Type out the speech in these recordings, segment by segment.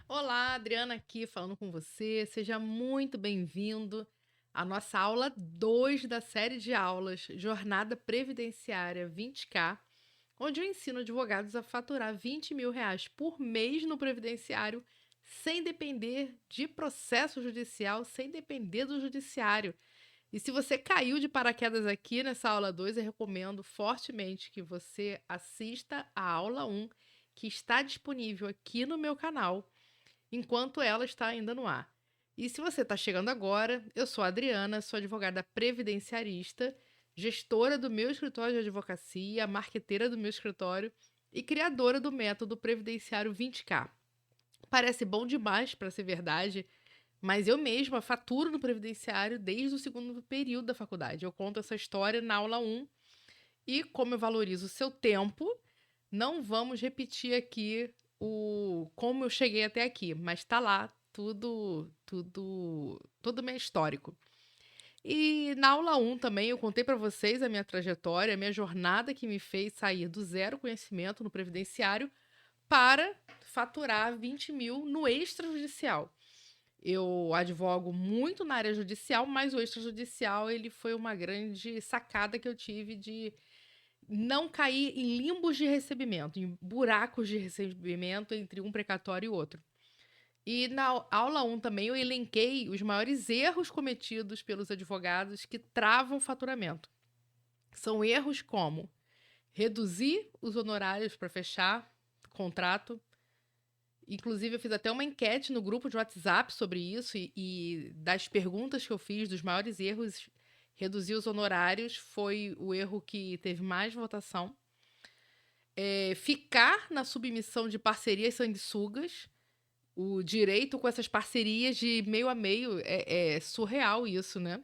Olá, Adriana aqui falando com você. Seja muito bem-vindo à nossa aula 2 da série de aulas Jornada Previdenciária 20K, onde eu ensino advogados a faturar R$ 20.000 por mês no previdenciário, sem depender de processo judicial, sem depender do judiciário. E se você caiu de paraquedas aqui nessa aula 2, eu recomendo fortemente que você assista a aula 1, que está disponível aqui no meu canal enquanto ela está ainda no ar. E se você está chegando agora, eu sou a Adriana, sou advogada previdenciarista, gestora do meu escritório de advocacia, marqueteira do meu escritório e criadora do método Previdenciário 20K. Parece bom demais para ser verdade, mas eu mesma faturo no previdenciário desde o segundo período da faculdade. Eu conto essa história na aula 1 e como eu valorizo o seu tempo, não vamos repetir aqui o como eu cheguei até aqui, mas tá lá todo meu histórico. E na aula 1 também eu contei para vocês a minha trajetória, a minha jornada que me fez sair do zero conhecimento no previdenciário para faturar 20 mil no extrajudicial. Eu advogo muito na área judicial, mas o extrajudicial ele foi uma grande sacada que eu tive de não cair em limbos de recebimento, em buracos de recebimento entre um precatório e outro. E na aula 1 também eu elenquei os maiores erros cometidos pelos advogados que travam o faturamento. São erros como reduzir os honorários para fechar contrato. Inclusive, eu fiz até uma enquete no grupo de WhatsApp sobre isso, e das perguntas que eu fiz, dos maiores erros, reduzir os honorários foi o erro que teve mais votação. Ficar na submissão de parcerias sanguessugas, o direito com essas parcerias de meio a meio, é surreal isso, né?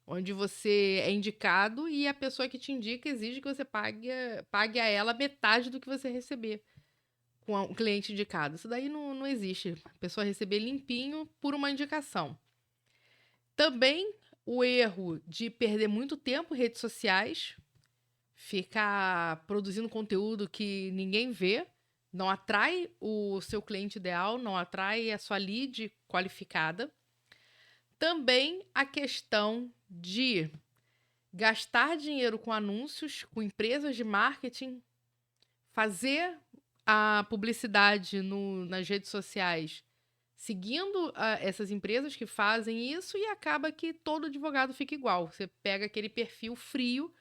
Onde você é indicado e a pessoa que te indica exige que você pague a ela metade do que você receber com o cliente indicado. Isso daí não existe. A pessoa receber limpinho por uma indicação. Também o erro de perder muito tempo em redes sociais, ficar produzindo conteúdo que ninguém vê, não atrai o seu cliente ideal, não atrai a sua lead qualificada. Também a questão de gastar dinheiro com anúncios, com empresas de marketing, fazer a publicidade nas redes sociais, seguindo essas empresas que fazem isso, e acaba que todo advogado fica igual. Você pega aquele perfil frio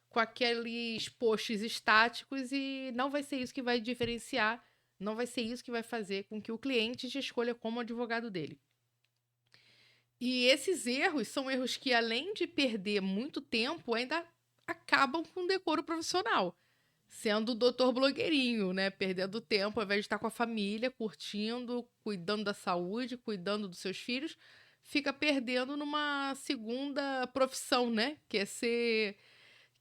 com aqueles posts estáticos e não vai ser isso que vai diferenciar, não vai ser isso que vai fazer com que o cliente te escolha como advogado dele. E esses erros são erros que, além de perder muito tempo, ainda acabam com o decoro profissional. Sendo o doutor blogueirinho, né? Perdendo tempo, ao invés de estar com a família, curtindo, cuidando da saúde, cuidando dos seus filhos, fica perdendo numa segunda profissão, né? Que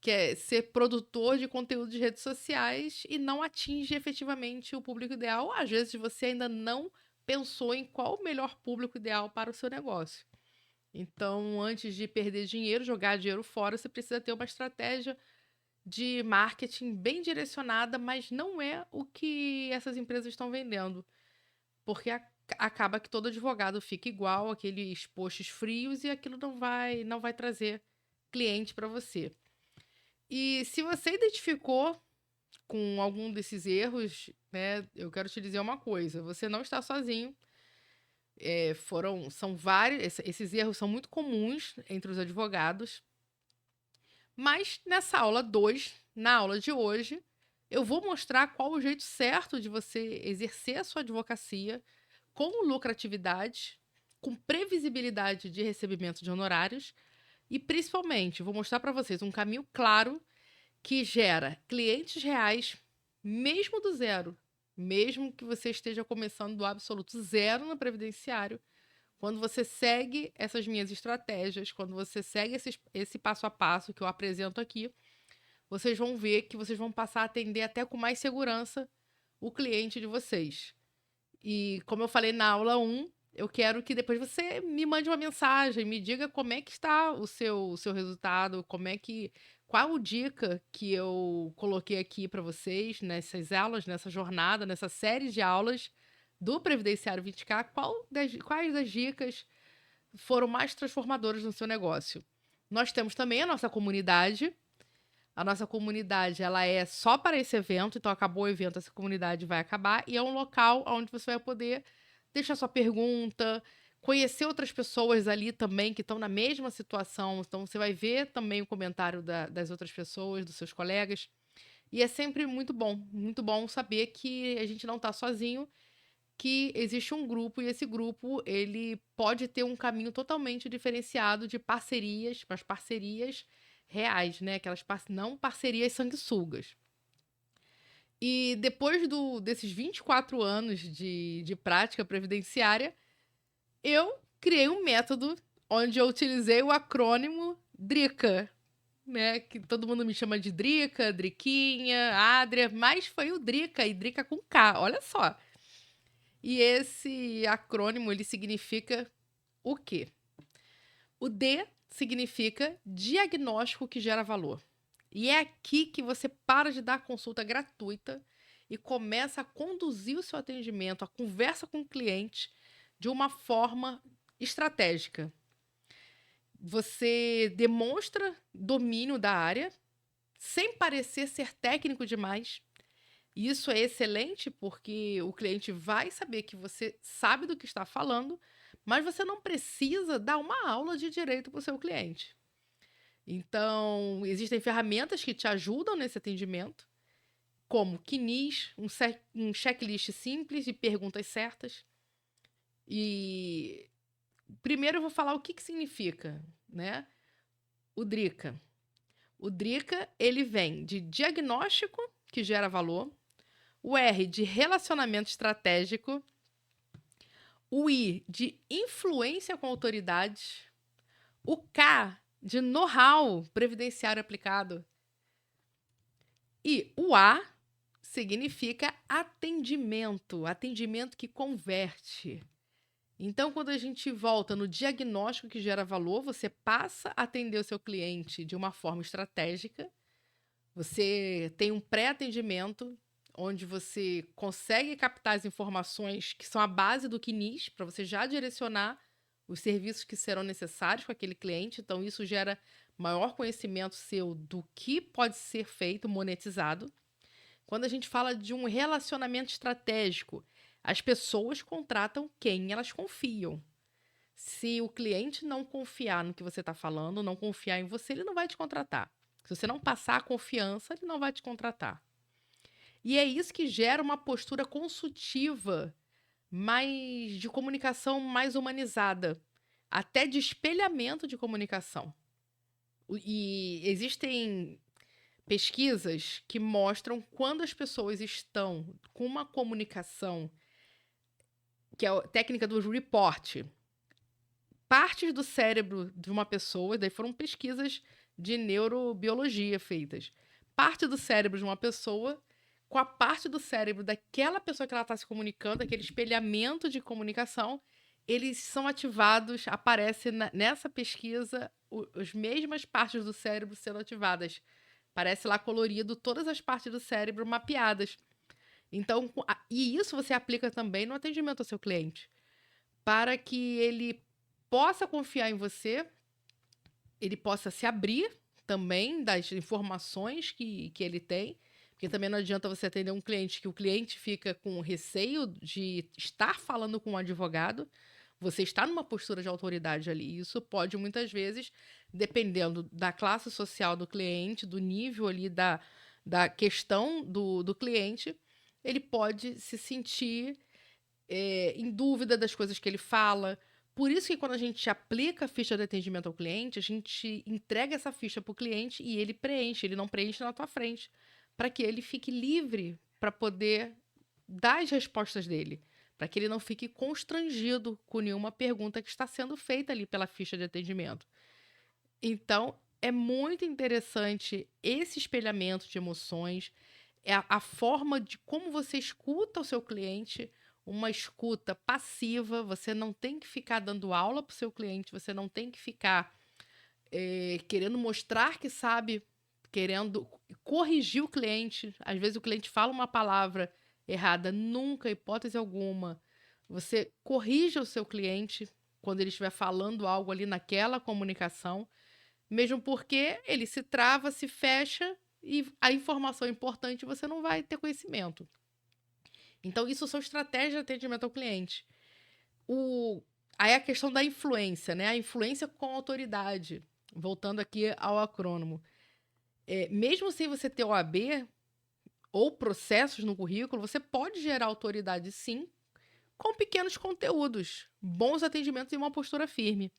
é ser produtor de conteúdo de redes sociais e não atinge efetivamente o público ideal. Às vezes você ainda não pensou em qual o melhor público ideal para o seu negócio. Então, antes de perder dinheiro, jogar dinheiro fora, você precisa ter uma estratégia de marketing bem direcionada, mas não é o que essas empresas estão vendendo. Porque acaba que todo advogado fica igual, aqueles posts frios, e aquilo não vai trazer cliente para você. E se você identificou com algum desses erros, né, eu quero te dizer uma coisa: você não está sozinho. São vários, esses erros são muito comuns entre os advogados, mas nessa aula 2, na aula de hoje, eu vou mostrar qual o jeito certo de você exercer a sua advocacia com lucratividade, com previsibilidade de recebimento de honorários e, principalmente, vou mostrar para vocês um caminho claro que gera clientes reais, mesmo do zero, mesmo que você esteja começando do absoluto zero no previdenciário. Quando você segue essas minhas estratégias, quando você segue esse passo a passo que eu apresento aqui, vocês vão ver que vocês vão passar a atender até com mais segurança o cliente de vocês. E como eu falei na aula 1, eu quero que depois você me mande uma mensagem, me diga como é que está o seu resultado, qual dica que eu coloquei aqui para vocês nessas aulas, nessa jornada, nessa série de aulas do Previdenciário 20K, quais das dicas foram mais transformadoras no seu negócio. Nós temos também a nossa comunidade. A nossa comunidade, ela é só para esse evento, então acabou o evento, essa comunidade vai acabar, e é um local onde você vai poder deixar sua pergunta, conhecer outras pessoas ali também que estão na mesma situação, então você vai ver também o comentário das outras pessoas, dos seus colegas, e é sempre muito bom saber que a gente não está sozinho, que existe um grupo, e esse grupo, ele pode ter um caminho totalmente diferenciado de parcerias, mas parcerias reais, né? Aquelas não parcerias sanguessugas. E depois desses 24 anos de prática previdenciária, eu criei um método onde eu utilizei o acrônimo DRICA, né? Que todo mundo me chama de Drica, Driquinha, Adria, mas foi o Drica, e Drica com K, olha só. E esse acrônimo, ele significa o quê? O D significa diagnóstico que gera valor. E é aqui que você para de dar consulta gratuita e começa a conduzir o seu atendimento, a conversa com o cliente de uma forma estratégica. Você demonstra domínio da área, sem parecer ser técnico demais. Isso é excelente porque o cliente vai saber que você sabe do que está falando, mas você não precisa dar uma aula de direito para o seu cliente. Então, existem ferramentas que te ajudam nesse atendimento, como QNIS, um checklist simples de perguntas certas. E primeiro eu vou falar o que significa, né? O DRICA. O DRICA, ele vem de diagnóstico, que gera valor, o R de relacionamento estratégico, o I de influência com autoridades, o K de know-how previdenciário aplicado e o A significa atendimento, atendimento que converte. Então, quando a gente volta no diagnóstico que gera valor, você passa a atender o seu cliente de uma forma estratégica, você tem um pré-atendimento onde você consegue captar as informações que são a base do QNIS, para você já direcionar os serviços que serão necessários com aquele cliente. Então, isso gera maior conhecimento seu do que pode ser feito, monetizado. Quando a gente fala de um relacionamento estratégico, as pessoas contratam quem elas confiam. Se o cliente não confiar no que você está falando, não confiar em você, ele não vai te contratar. Se você não passar a confiança, ele não vai te contratar. E é isso que gera uma postura consultiva, mais de comunicação mais humanizada, até de espelhamento de comunicação. E existem pesquisas que mostram quando as pessoas estão com uma comunicação, que é a técnica do report, partes do cérebro de uma pessoa, daí foram pesquisas de neurobiologia feitas, parte do cérebro de uma pessoa com a parte do cérebro daquela pessoa que ela está se comunicando, aquele espelhamento de comunicação, eles são ativados, aparece nessa pesquisa as mesmas partes do cérebro sendo ativadas. Parece lá colorido todas as partes do cérebro mapeadas. Então, e isso você aplica também no atendimento ao seu cliente, para que ele possa confiar em você, ele possa se abrir também das informações que ele tem, porque também não adianta você atender um cliente que o cliente fica com receio de estar falando com um advogado, você está numa postura de autoridade ali. Isso pode, muitas vezes, dependendo da classe social do cliente, do nível ali da questão do cliente, ele pode se sentir em dúvida das coisas que ele fala. Por isso que quando a gente aplica a ficha de atendimento ao cliente, a gente entrega essa ficha para o cliente e ele preenche, ele não preenche na tua frente, para que ele fique livre para poder dar as respostas dele, para que ele não fique constrangido com nenhuma pergunta que está sendo feita ali pela ficha de atendimento. Então, é muito interessante esse espelhamento de emoções, é a forma de como você escuta o seu cliente, uma escuta passiva. Você não tem que ficar dando aula para o seu cliente, você não tem que ficar querendo mostrar que sabe, querendo corrigir o cliente. Às vezes o cliente fala uma palavra errada, nunca, hipótese alguma, Você corrija o seu cliente quando ele estiver falando algo ali naquela comunicação, mesmo porque ele se trava, se fecha e a informação importante você não vai ter conhecimento. Então, isso são estratégias de atendimento ao cliente. Aí a questão da influência, né? A influência com a autoridade. Voltando aqui ao acrônomo. Mesmo sem você ter OAB ou processos no currículo, você pode gerar autoridade, sim, com pequenos conteúdos, bons atendimentos e uma postura firme.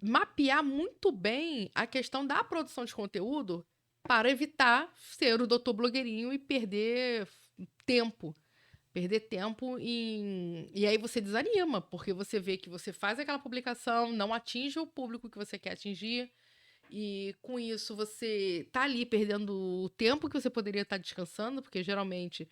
Mapear muito bem a questão da produção de conteúdo para evitar ser o doutor blogueirinho e perder tempo. E aí você desanima, porque você vê que você faz aquela publicação, não atinge o público que você quer atingir, e com isso você tá ali perdendo o tempo que você poderia estar descansando, porque geralmente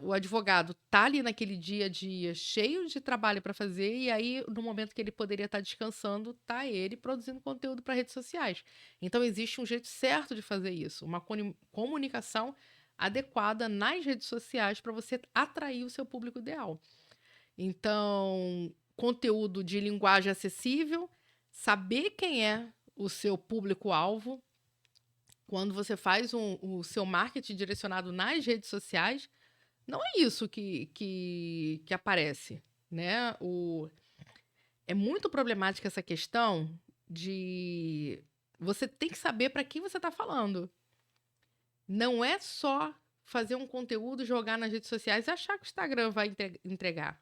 o advogado tá ali naquele dia a dia cheio de trabalho para fazer, e aí no momento que ele poderia estar descansando, tá ele produzindo conteúdo para redes sociais. Então existe um jeito certo de fazer isso, uma comunicação adequada nas redes sociais para você atrair o seu público ideal. Então, conteúdo de linguagem acessível, saber quem é o seu público-alvo. Quando você faz o seu marketing direcionado nas redes sociais, não é isso que aparece, né? É muito problemática essa questão de você tem que saber para quem você está falando. Não é só fazer um conteúdo, jogar nas redes sociais e achar que o Instagram vai entregar.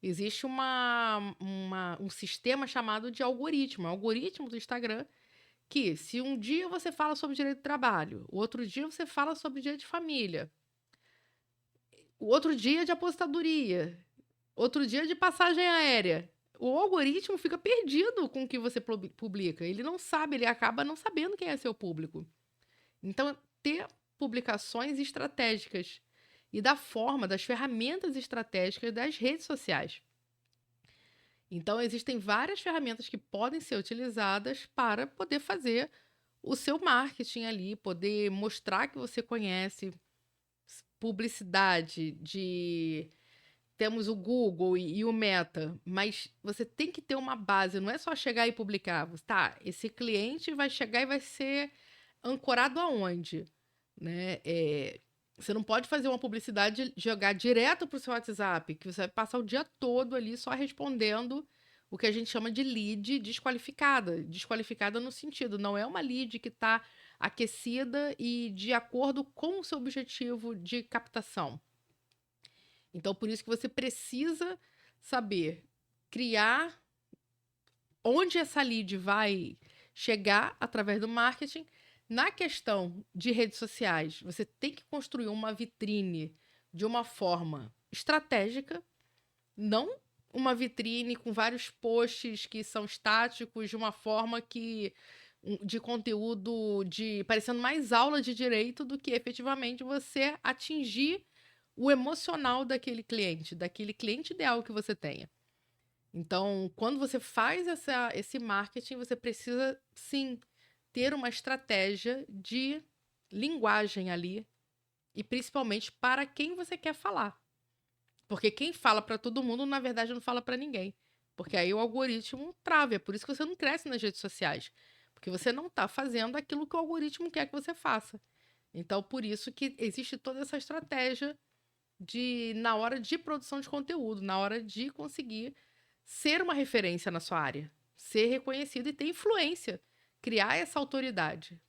Existe um sistema chamado de algoritmo. O algoritmo do Instagram, que se um dia você fala sobre direito do trabalho, o outro dia você fala sobre direito de família, o outro dia de aposentadoria, outro dia de passagem aérea, o algoritmo fica perdido com o que você publica. Ele não sabe, ele acaba não sabendo quem é seu público. Então, ter publicações estratégicas e da forma, das ferramentas estratégicas das redes sociais. Então, existem várias ferramentas que podem ser utilizadas para poder fazer o seu marketing ali, poder mostrar que você conhece publicidade de... Temos o Google e o Meta, mas você tem que ter uma base, não é só chegar e publicar. Tá, esse cliente vai chegar e vai ser ancorado aonde? Né? Você não pode fazer uma publicidade e jogar direto para o seu WhatsApp, que você vai passar o dia todo ali só respondendo o que a gente chama de lead desqualificada. Desqualificada no sentido, não é uma lead que está aquecida e de acordo com o seu objetivo de captação. Então, por isso que você precisa saber criar onde essa lead vai chegar através do marketing. Na questão de redes sociais, você tem que construir uma vitrine de uma forma estratégica, não uma vitrine com vários posts que são estáticos, de uma forma de conteúdo parecendo mais aula de direito do que efetivamente você atingir o emocional daquele cliente ideal que você tenha. Então, quando você faz esse marketing, você precisa, sim, ter uma estratégia de linguagem ali, e principalmente para quem você quer falar. Porque quem fala para todo mundo, na verdade, não fala para ninguém. Porque aí o algoritmo trava. É por isso que você não cresce nas redes sociais. Porque você não está fazendo aquilo que o algoritmo quer que você faça. Então, por isso que existe toda essa estratégia na hora de produção de conteúdo, na hora de conseguir ser uma referência na sua área, ser reconhecido e ter influência, criar essa autoridade.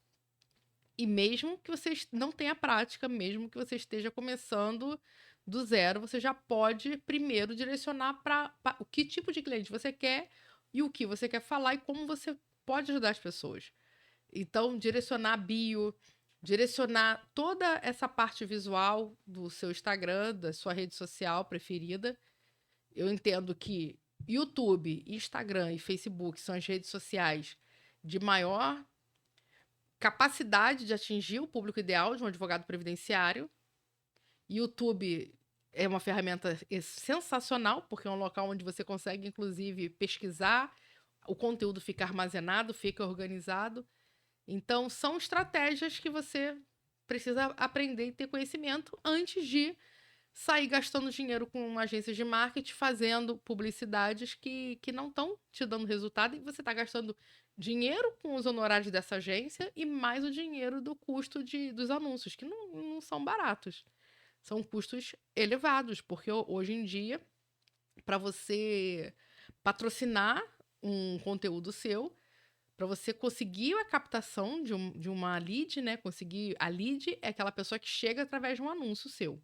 E mesmo que você não tenha prática, mesmo que você esteja começando do zero, você já pode primeiro direcionar para o que tipo de cliente você quer e o que você quer falar e como você pode ajudar as pessoas. Então, direcionar a bio, direcionar toda essa parte visual do seu Instagram, da sua rede social preferida. Eu entendo que YouTube, Instagram e Facebook são as redes sociais de maior capacidade de atingir o público ideal de um advogado previdenciário. YouTube é uma ferramenta sensacional, porque é um local onde você consegue, inclusive, pesquisar, o conteúdo fica armazenado, fica organizado. Então, são estratégias que você precisa aprender e ter conhecimento antes de sair gastando dinheiro com agências de marketing, fazendo publicidades que não estão te dando resultado e você está gastando dinheiro com os honorários dessa agência e mais o dinheiro do custo dos anúncios, que não são baratos. São custos elevados, porque hoje em dia, para você patrocinar um conteúdo seu, para você conseguir a captação de uma lead, né? Conseguir a lead é aquela pessoa que chega através de um anúncio seu.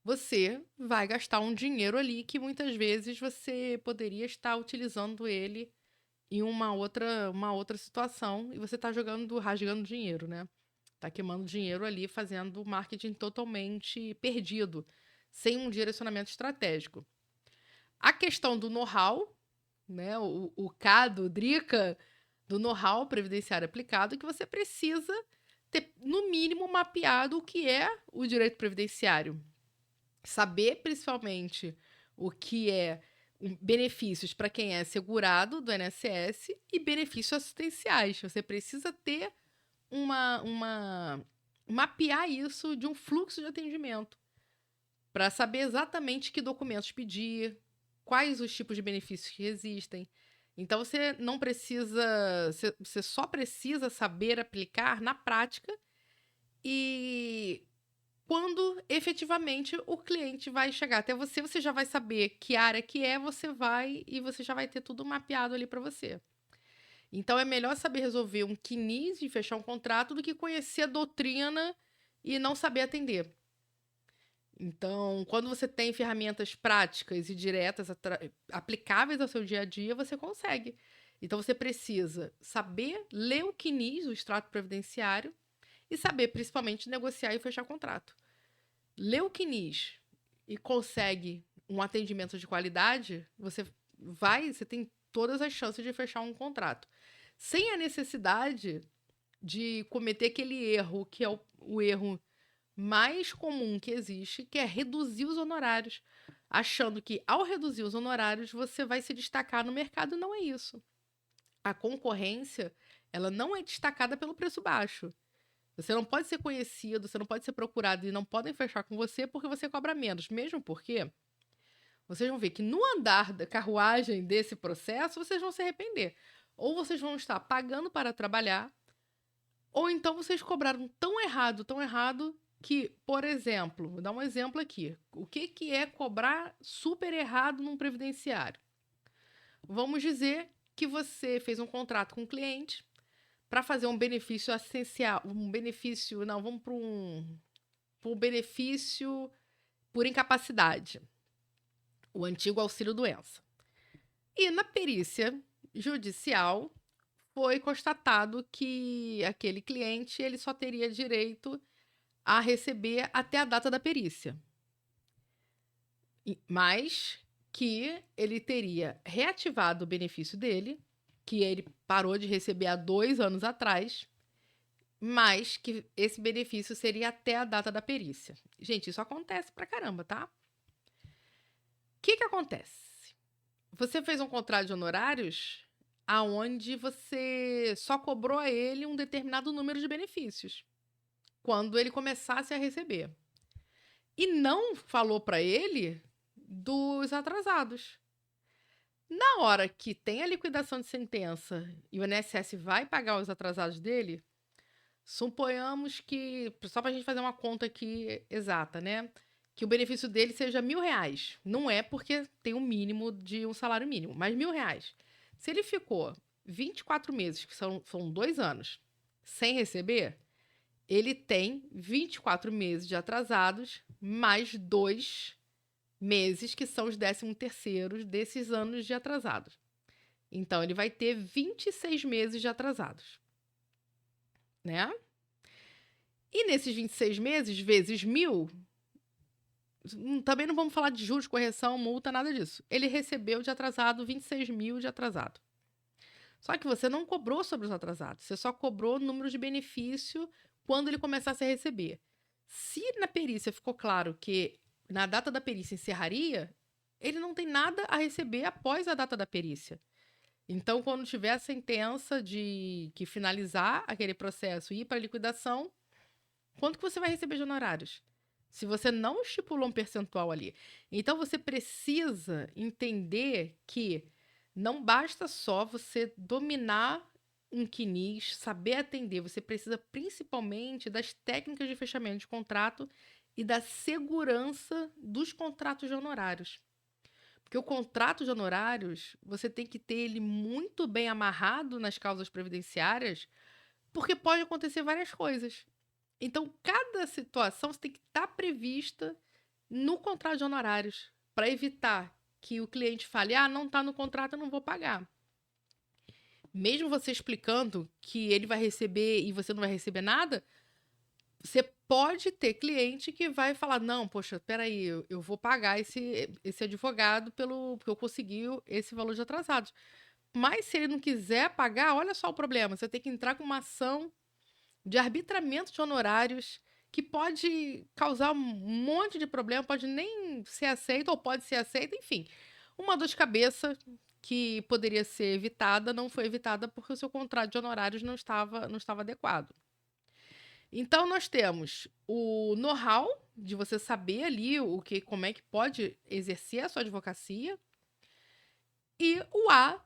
Você vai gastar um dinheiro ali que muitas vezes você poderia estar utilizando ele em uma outra situação e você está rasgando dinheiro, né? Tá queimando dinheiro ali, fazendo marketing totalmente perdido, sem um direcionamento estratégico. A questão do know-how, né? O CAD, o DRICA, do know-how previdenciário aplicado, que você precisa ter, no mínimo, mapeado o que é o direito previdenciário. Saber, principalmente, o que é benefícios para quem é segurado do INSS e benefícios assistenciais. Você precisa ter mapear isso de um fluxo de atendimento para saber exatamente que documentos pedir, quais os tipos de benefícios que existem. Então você não precisa, você só precisa saber aplicar na prática e quando efetivamente o cliente vai chegar até você, você já vai saber que área que é, você vai e você já vai ter tudo mapeado ali para você. Então é melhor saber resolver um CNIS e fechar um contrato do que conhecer a doutrina e não saber atender. Então, quando você tem ferramentas práticas e diretas aplicáveis ao seu dia a dia, você consegue. Então, você precisa saber ler o CNIS, o extrato previdenciário, e saber, principalmente, negociar e fechar contrato. Lê o CNIS e consegue um atendimento de qualidade, você tem todas as chances de fechar um contrato. Sem a necessidade de cometer aquele erro, que é o erro mais comum que existe, que é reduzir os honorários, achando que ao reduzir os honorários você vai se destacar no mercado. Não é isso. A concorrência, ela não é destacada pelo preço baixo. Você não pode ser conhecido, você não pode ser procurado e não podem fechar com você porque você cobra menos. Mesmo porque vocês vão ver que no andar da carruagem desse processo, vocês vão se arrepender. Ou vocês vão estar pagando para trabalhar, ou então vocês cobraram tão errado, que, por exemplo, vou dar um exemplo aqui. O que é cobrar super errado num previdenciário? Vamos dizer que você fez um contrato com o cliente para fazer um benefício assistencial, vamos para um benefício por incapacidade, o antigo auxílio-doença. E na perícia judicial foi constatado que aquele cliente ele só teria direito a receber até a data da perícia. Mas que ele teria reativado o benefício dele, que ele parou de receber há 2 anos atrás, mas que esse benefício seria até a data da perícia. Gente, isso acontece pra caramba, tá? O que acontece? Você fez um contrato de honorários aonde você só cobrou a ele um determinado número de benefícios quando ele começasse a receber. E não falou para ele dos atrasados. Na hora que tem a liquidação de sentença e o INSS vai pagar os atrasados dele, suponhamos que, só para a gente fazer uma conta aqui exata, né? Que o benefício dele seja R$1.000. Não é porque tem um mínimo de um salário mínimo, mas R$1.000. Se ele ficou 24 meses, que são 2 anos, sem receber, ele tem 24 meses de atrasados, mais 2 meses, que são os 13º desses anos de atrasados. Então, ele vai ter 26 meses de atrasados. Né? E nesses 26 meses, vezes 1.000, também não vamos falar de juros, correção, multa, nada disso. Ele recebeu de atrasado 26 mil de atrasado. Só que você não cobrou sobre os atrasados, você só cobrou o número de benefício quando ele começasse a receber. Se na perícia ficou claro que na data da perícia encerraria, ele não tem nada a receber após a data da perícia. Então, quando tiver a sentença de que finalizar aquele processo e ir para liquidação, quanto que você vai receber de honorários? se você não estipulou um percentual ali. Então, você precisa entender que não basta só você dominar um quinis, saber atender, você precisa principalmente das técnicas de fechamento de contrato e da segurança dos contratos de honorários. Porque o contrato de honorários, você tem que ter ele muito bem amarrado nas causas previdenciárias, porque pode acontecer várias coisas. Então, cada situação você tem que estar prevista no contrato de honorários, para evitar que o cliente fale: ah, não está no contrato, eu não vou pagar. Mesmo você explicando que ele vai receber e você não vai receber nada, você pode ter cliente que vai falar: não, poxa, peraí, eu vou pagar esse advogado porque eu consegui esse valor de atrasados. Mas se ele não quiser pagar, olha só o problema, você tem que entrar com uma ação de arbitramento de honorários que pode causar um monte de problema, pode nem ser aceito ou pode ser aceito, enfim. Uma dor de cabeça que poderia ser evitada, não foi evitada porque o seu contrato de honorários não estava adequado. Então, nós temos o know-how de você saber ali como é que pode exercer a sua advocacia, e o A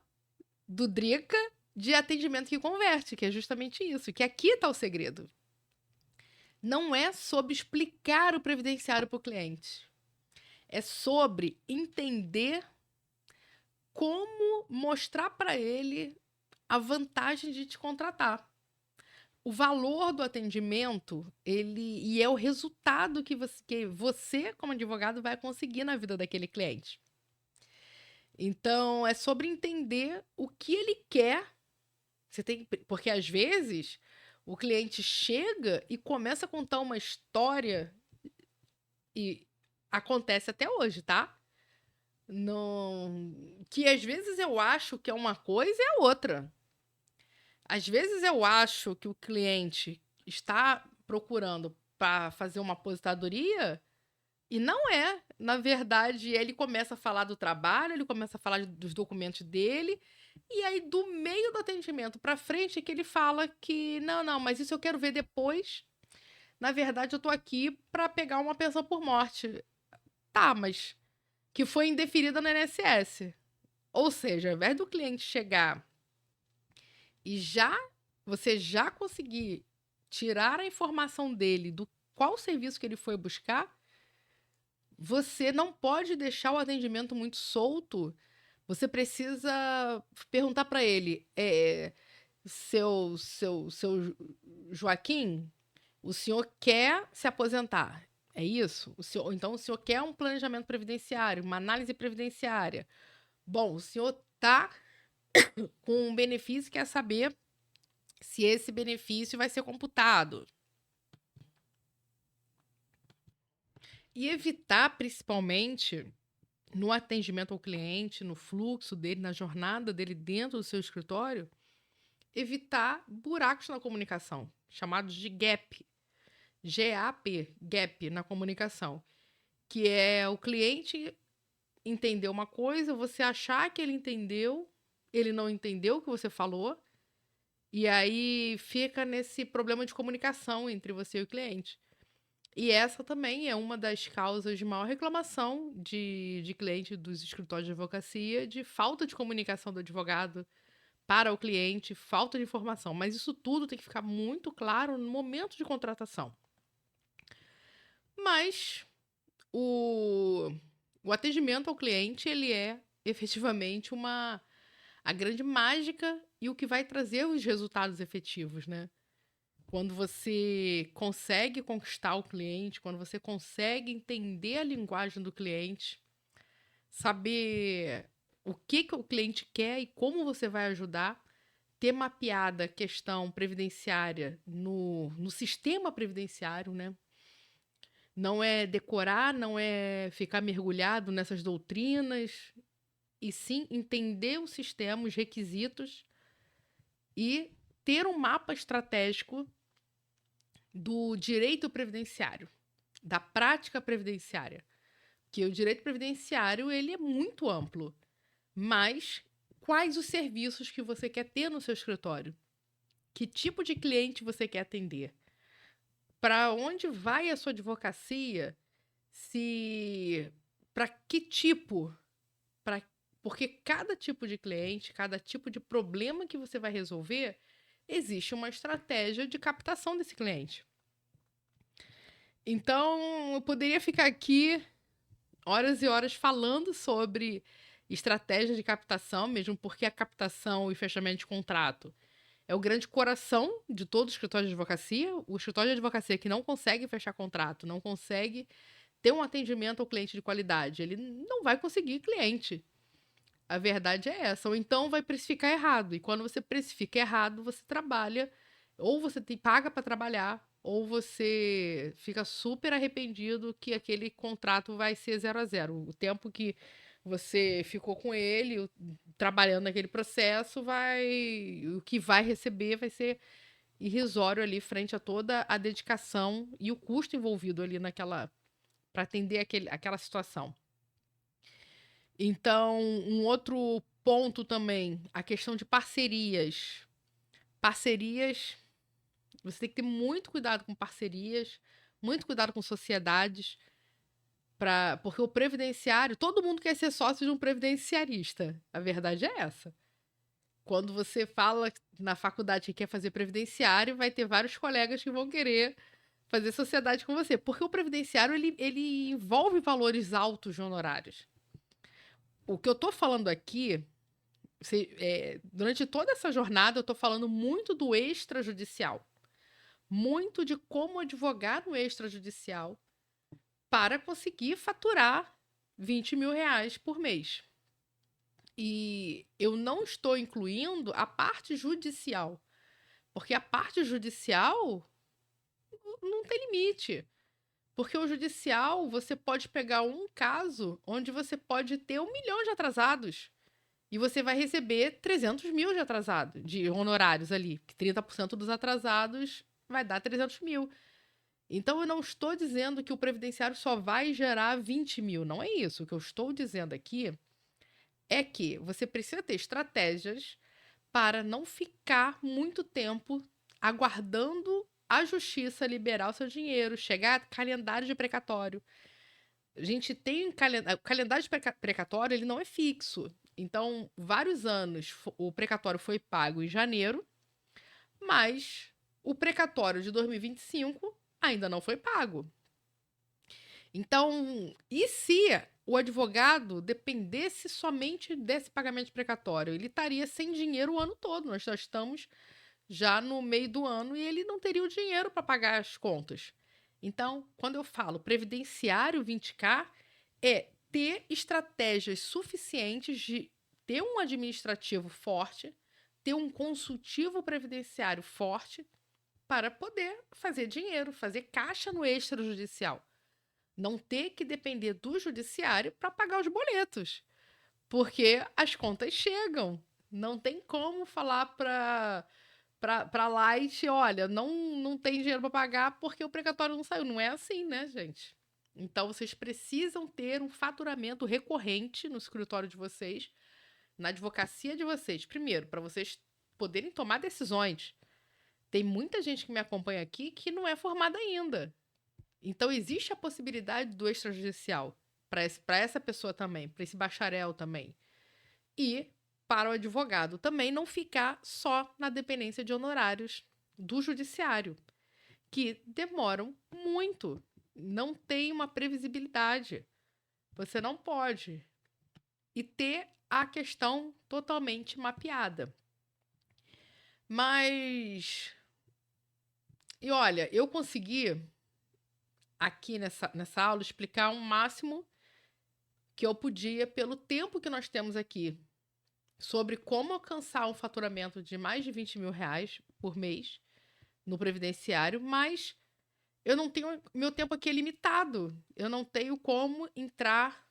do Drica de atendimento que converte, que é justamente isso, que aqui está o segredo. Não é sobre explicar o previdenciário para o cliente. É sobre entender como mostrar para ele a vantagem de te contratar. O valor do atendimento, e é o resultado que você, como advogado, vai conseguir na vida daquele cliente. Então, é sobre entender o que ele quer. Porque às vezes o cliente chega e começa a contar uma história, e acontece até hoje, tá? Não, que às vezes eu acho que é uma coisa e é outra. Às vezes eu acho que o cliente está procurando para fazer uma aposentadoria e não é. Na verdade, ele começa a falar do trabalho, ele começa a falar dos documentos dele, e aí do meio do atendimento para frente é que ele fala que não, mas isso eu quero ver depois. Na verdade, eu tô aqui para pegar uma pensão por morte. Tá, mas que foi indeferida no INSS. Ou seja, ao invés do cliente chegar e você já conseguir tirar a informação dele do qual serviço que ele foi buscar, você não pode deixar o atendimento muito solto. Você precisa perguntar para ele: seu Joaquim, o senhor quer se aposentar? É isso? Então, o senhor quer um planejamento previdenciário, uma análise previdenciária? Bom, o senhor está com um benefício e quer saber se esse benefício vai ser computado. E evitar, principalmente, no atendimento ao cliente, no fluxo dele, na jornada dele dentro do seu escritório, evitar buracos na comunicação, chamados de gap. GAP, gap na comunicação. Que é o cliente entender uma coisa, você achar que ele entendeu, ele não entendeu o que você falou, e aí fica nesse problema de comunicação entre você e o cliente. E essa também é uma das causas de maior reclamação de cliente dos escritórios de advocacia, de falta de comunicação do advogado para o cliente, falta de informação. Mas isso tudo tem que ficar muito claro no momento de contratação. Mas o atendimento ao cliente, ele é efetivamente a grande mágica e o que vai trazer os resultados efetivos, né? Quando você consegue conquistar o cliente, quando você consegue entender a linguagem do cliente, saber o que o cliente quer e como você vai ajudar, ter mapeada a questão previdenciária no sistema previdenciário, né? Não é decorar, não é ficar mergulhado nessas doutrinas, e sim entender o sistema, os requisitos, e ter um mapa estratégico do direito previdenciário, da prática previdenciária. Que o direito previdenciário, ele é muito amplo, mas quais os serviços que você quer ter no seu escritório? Que tipo de cliente você quer atender? para onde vai a sua advocacia, se para que tipo, para porque cada tipo de cliente, cada tipo de problema que você vai resolver, existe uma estratégia de captação desse cliente. Então, eu poderia ficar aqui horas e horas falando sobre estratégia de captação, mesmo porque a captação e fechamento de contrato é o grande coração de todo escritório de advocacia. O escritório de advocacia que não consegue fechar contrato, não consegue ter um atendimento ao cliente de qualidade, ele não vai conseguir cliente. A verdade é essa. Ou então vai precificar errado. E quando você precifica errado, você trabalha, ou você paga para trabalhar, ou você fica super arrependido que aquele contrato vai ser 0 a 0. O tempo que você ficou com ele, trabalhando naquele processo, o que vai receber vai ser irrisório ali frente a toda a dedicação e o custo envolvido ali naquela para atender aquela situação. Então, um outro ponto também, a questão de parcerias. Parcerias, você tem que ter muito cuidado com parcerias, muito cuidado com sociedades, porque o previdenciário, todo mundo quer ser sócio de um previdenciarista. A verdade é essa. Quando você fala na faculdade que quer fazer previdenciário, vai ter vários colegas que vão querer fazer sociedade com você. Porque o previdenciário, ele envolve valores altos de honorários. O que eu tô falando aqui, durante toda essa jornada, eu tô falando muito do extrajudicial. Muito de como advogar no extrajudicial para conseguir faturar 20 mil reais por mês. E eu não estou incluindo a parte judicial, porque a parte judicial não tem limite. Porque o judicial, você pode pegar um caso onde você pode ter 1 milhão de atrasados e você vai receber 300 mil de atrasado, de honorários ali. 30% dos atrasados vai dar 300 mil. Então, eu não estou dizendo que o previdenciário só vai gerar 20 mil. Não é isso. O que eu estou dizendo aqui é que você precisa ter estratégias para não ficar muito tempo aguardando a justiça liberar o seu dinheiro, chegar a calendário de precatório. A gente tem o calendário de precatório, ele não é fixo. Então, vários anos o precatório foi pago em janeiro, mas o precatório de 2025 ainda não foi pago. Então, e se o advogado dependesse somente desse pagamento precatório? Ele estaria sem dinheiro o ano todo. Nós já estamos já no meio do ano e ele não teria o dinheiro para pagar as contas. Então, quando eu falo previdenciário 20K, é ter estratégias suficientes de ter um administrativo forte, ter um consultivo previdenciário forte para poder fazer dinheiro, fazer caixa no extrajudicial. Não ter que depender do judiciário para pagar os boletos, porque as contas chegam. Não tem como falar para Light, olha, não tem dinheiro para pagar porque o precatório não saiu. Não é assim, né, gente? Então, vocês precisam ter um faturamento recorrente no escritório de vocês, na advocacia de vocês. Primeiro, para vocês poderem tomar decisões. Tem muita gente que me acompanha aqui que não é formada ainda. Então, existe a possibilidade do extrajudicial para essa pessoa também, para esse bacharel também. E para o advogado também não ficar só na dependência de honorários do judiciário, que demoram muito, não tem uma previsibilidade. Você não pode. E ter a questão totalmente mapeada. Mas. E olha, eu consegui aqui nessa aula explicar o máximo que eu podia pelo tempo que nós temos aqui sobre como alcançar um faturamento de mais de 20 mil reais por mês no previdenciário, mas eu não tenho, meu tempo aqui é limitado, eu não tenho como entrar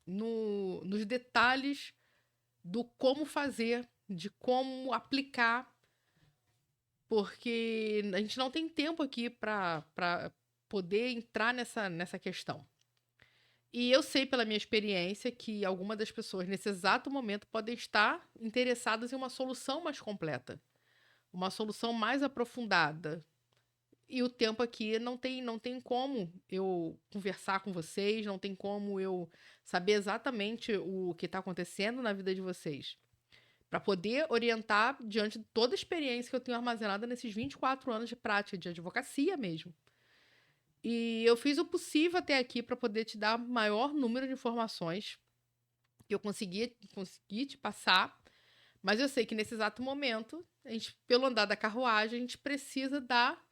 nos detalhes do como fazer, de como aplicar, porque a gente não tem tempo aqui para poder entrar nessa questão. E eu sei pela minha experiência que algumas das pessoas nesse exato momento podem estar interessadas em uma solução mais completa, uma solução mais aprofundada. E o tempo aqui não tem como eu conversar com vocês, não tem como eu saber exatamente o que está acontecendo na vida de vocês. Para poder orientar diante de toda a experiência que eu tenho armazenada nesses 24 anos de prática de advocacia mesmo. E eu fiz o possível até aqui para poder te dar o maior número de informações que eu consegui te passar. Mas eu sei que nesse exato momento, pelo andar da carruagem, a gente precisa dar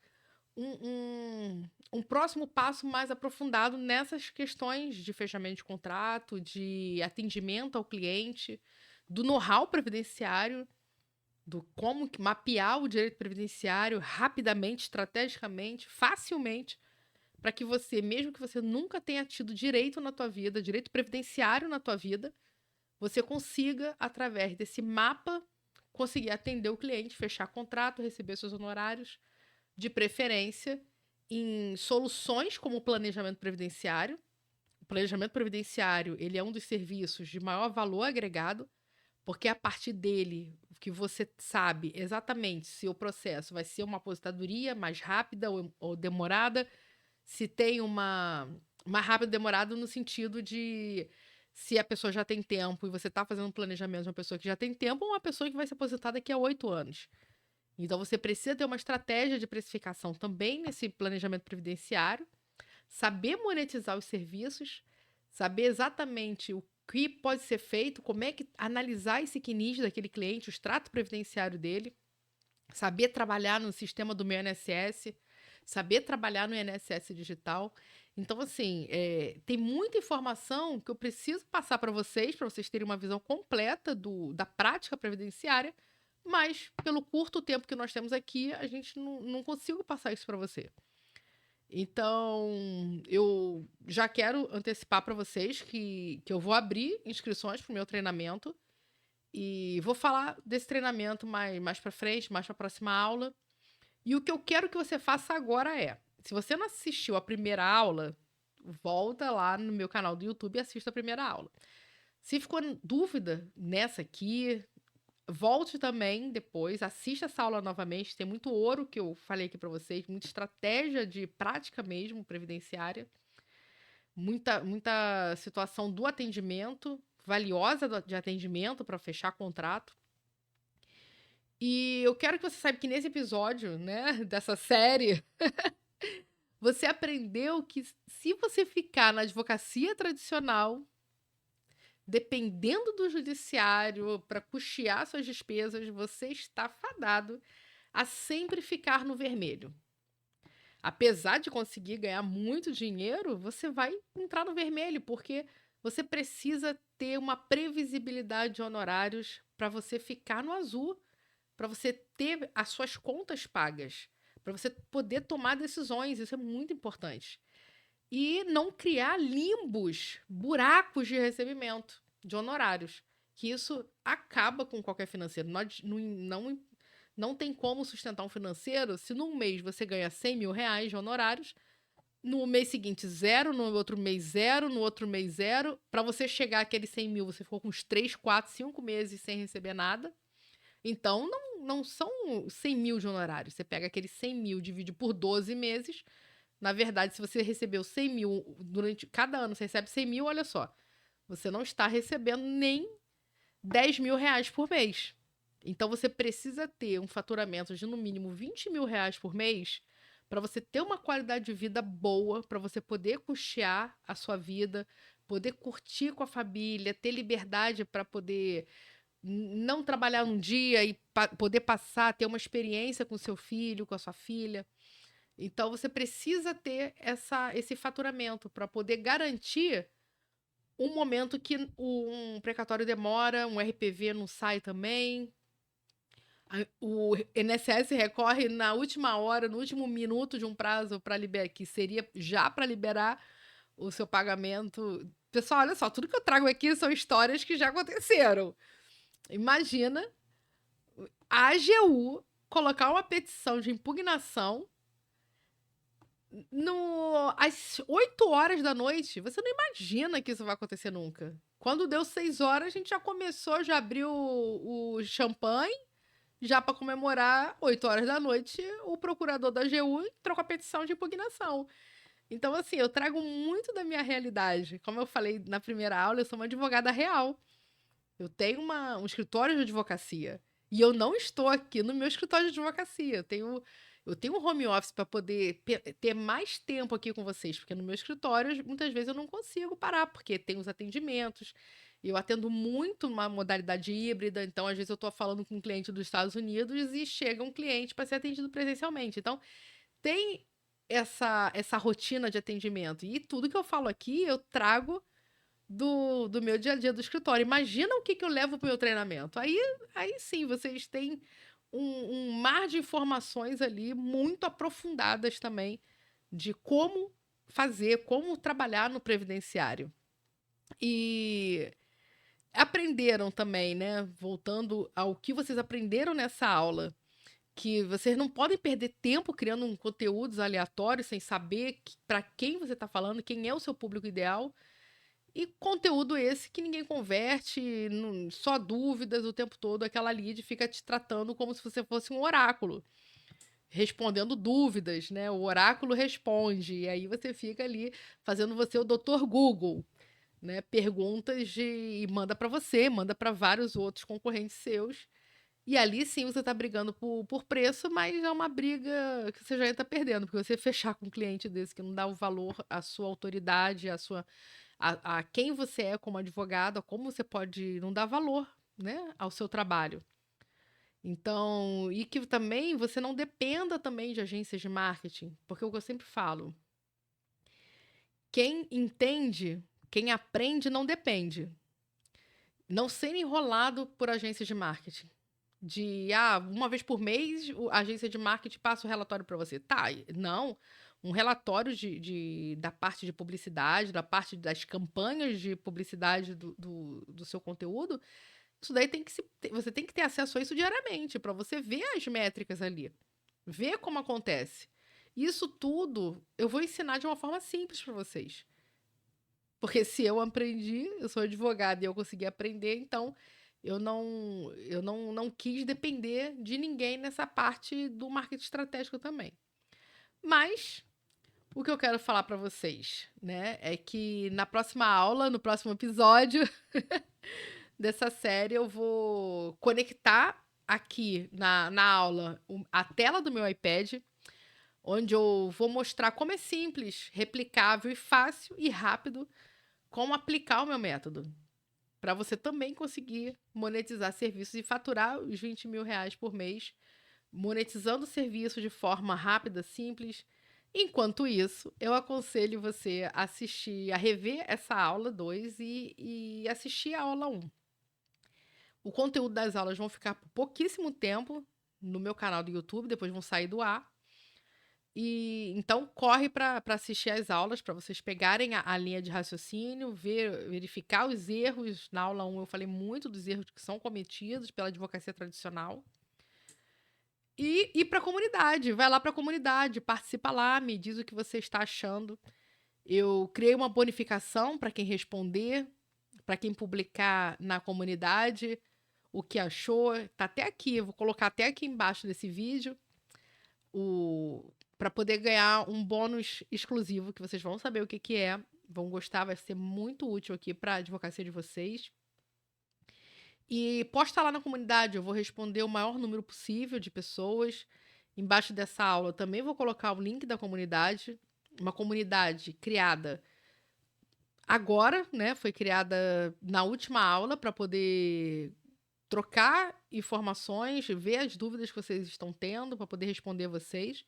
um próximo passo mais aprofundado nessas questões de fechamento de contrato, de atendimento ao cliente, do know-how previdenciário, do como mapear o direito previdenciário rapidamente, estrategicamente, facilmente, para que você, mesmo que você nunca tenha tido direito na tua vida, direito previdenciário na tua vida, você consiga, através desse mapa, conseguir atender o cliente, fechar contrato, receber seus honorários, de preferência em soluções como o planejamento previdenciário. O planejamento previdenciário, ele é um dos serviços de maior valor agregado, porque é a partir dele que você sabe exatamente se o processo vai ser uma aposentadoria mais rápida ou demorada, se tem uma rápida demorada no sentido de se a pessoa já tem tempo e você está fazendo um planejamento de uma pessoa que já tem tempo ou uma pessoa que vai se aposentar daqui a 8 anos. Então, você precisa ter uma estratégia de precificação também nesse planejamento previdenciário, saber monetizar os serviços, saber exatamente o que pode ser feito, como é que analisar esse CNIS daquele cliente, o extrato previdenciário dele, saber trabalhar no sistema do meu INSS, saber trabalhar no INSS digital. Então, assim, tem muita informação que eu preciso passar para vocês terem uma visão completa da prática previdenciária, mas pelo curto tempo que nós temos aqui, a gente não consigo passar isso para você. Então, eu já quero antecipar para vocês que eu vou abrir inscrições para o meu treinamento e vou falar desse treinamento mais para frente, mais para a próxima aula. E o que eu quero que você faça agora é, se você não assistiu a primeira aula, volta lá no meu canal do YouTube e assista a primeira aula. Se ficou dúvida nessa aqui, volte também depois, assista essa aula novamente. Tem muito ouro que eu falei aqui para vocês, muita estratégia de prática mesmo, previdenciária, muita situação do atendimento, valiosa de atendimento para fechar contrato. E eu quero que você saiba que nesse episódio, né, dessa série, você aprendeu que se você ficar na advocacia tradicional, dependendo do judiciário para custear suas despesas, você está fadado a sempre ficar no vermelho. Apesar de conseguir ganhar muito dinheiro, você vai entrar no vermelho, porque você precisa ter uma previsibilidade de honorários para você ficar no azul, para você ter as suas contas pagas, para você poder tomar decisões. Isso é muito importante. E não criar limbos, buracos de recebimento de honorários, que isso acaba com qualquer financeiro. Não tem como sustentar um financeiro se num mês você ganha 100 mil reais de honorários, no mês seguinte zero, no outro mês zero, no outro mês zero. Para você chegar àqueles 100 mil, você ficou com uns 3, 4, 5 meses sem receber nada. Então, não são 100 mil de honorários. Você pega aqueles 100 mil, divide por 12 meses. Na verdade, se você recebeu 100 mil durante cada ano, você recebe 100 mil, olha só. Você não está recebendo nem 10 mil reais por mês. Então, você precisa ter um faturamento de no mínimo 20 mil reais por mês para você ter uma qualidade de vida boa, para você poder custear a sua vida, poder curtir com a família, ter liberdade para poder não trabalhar um dia e poder passar, ter uma experiência com seu filho, com a sua filha. Então, você precisa ter esse faturamento para poder garantir um momento que um precatório demora, um RPV não sai também. O INSS recorre na última hora, no último minuto de um prazo para liberar, que seria já para liberar o seu pagamento. Pessoal, olha só, tudo que eu trago aqui são histórias que já aconteceram. Imagina a AGU colocar uma petição de impugnação às 8 horas da noite. Você não imagina que isso vai acontecer nunca. Quando deu 6 horas, a gente já começou, já abriu o champanhe, já para comemorar, 8 horas da noite, o procurador da AGU entrou com a petição de impugnação. Então, assim, eu trago muito da minha realidade. Como eu falei na primeira aula, eu sou uma advogada real. Eu tenho um escritório de advocacia. E eu não estou aqui no meu escritório de advocacia. Eu tenho um home office para poder ter mais tempo aqui com vocês, porque no meu escritório, muitas vezes, eu não consigo parar, porque tem os atendimentos. Eu atendo muito uma modalidade híbrida, então, às vezes, eu estou falando com um cliente dos Estados Unidos e chega um cliente para ser atendido presencialmente. Então, tem essa rotina de atendimento. E tudo que eu falo aqui, eu trago do meu dia a dia do escritório. Imagina o que eu levo para o meu treinamento. Aí sim, vocês têm um mar de informações ali muito aprofundadas também de como fazer, como trabalhar no previdenciário. E aprenderam também, né? Voltando ao que vocês aprenderam nessa aula, que vocês não podem perder tempo criando conteúdos aleatórios sem saber para quem você está falando, quem é o seu público ideal. E conteúdo esse que ninguém converte, só dúvidas o tempo todo. Aquela lead fica te tratando como se você fosse um oráculo, respondendo dúvidas, né? O oráculo responde, e aí você fica ali fazendo você o doutor Google, né? Perguntas e manda para você, manda para vários outros concorrentes seus. E ali sim você está brigando por preço, mas é uma briga que você já está perdendo, porque você fechar com um cliente desse que não dá o valor à sua autoridade, a quem você é como advogado, a como você pode não dar valor, né, ao seu trabalho. Então, e que também você não dependa também de agências de marketing, porque é o que eu sempre falo, quem entende, quem aprende não depende. Não ser enrolado por agências de marketing. Uma vez por mês, a agência de marketing passa o relatório para você. Tá, não. Um relatório da parte de publicidade, da parte das campanhas de publicidade do seu conteúdo, isso daí você tem que ter acesso a isso diariamente, para você ver as métricas ali, ver como acontece. Isso tudo eu vou ensinar de uma forma simples para vocês. Porque se eu aprendi, eu sou advogada e eu consegui aprender, então eu não quis depender de ninguém nessa parte do marketing estratégico também. Mas o que eu quero falar para vocês, né, é que na próxima aula, no próximo episódio dessa série, eu vou conectar aqui na aula a tela do meu iPad, onde eu vou mostrar como é simples, replicável e fácil e rápido como aplicar o meu método. Para você também conseguir monetizar serviços e faturar os 20 mil reais por mês, monetizando o serviço de forma rápida, simples. Enquanto isso, eu aconselho você a rever essa aula 2 e assistir a aula 1. O conteúdo das aulas vão ficar por pouquíssimo tempo no meu canal do YouTube, depois vão sair do ar. E então corre para assistir às aulas, para vocês pegarem a linha de raciocínio, verificar os erros. Na aula 1 eu falei muito dos erros que são cometidos pela advocacia tradicional. E ir para a comunidade, vai lá para a comunidade, participa lá, me diz o que você está achando. Eu criei uma bonificação para quem responder, para quem publicar na comunidade, o que achou. Tá até aqui, eu vou colocar até aqui embaixo desse vídeo para poder ganhar um bônus exclusivo, que vocês vão saber o que é, vão gostar, vai ser muito útil aqui para a advocacia de vocês. E posta lá na comunidade, eu vou responder o maior número possível de pessoas. Embaixo dessa aula eu também vou colocar o link da comunidade, uma comunidade criada agora, né? Foi criada na última aula para poder trocar informações, ver as dúvidas que vocês estão tendo, para poder responder vocês.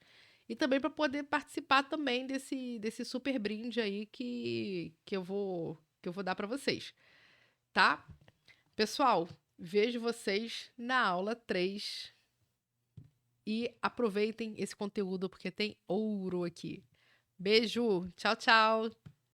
E também para poder participar também desse super brinde aí que eu vou dar para vocês, tá? Pessoal, vejo vocês na aula 3 e aproveitem esse conteúdo porque tem ouro aqui. Beijo, tchau, tchau!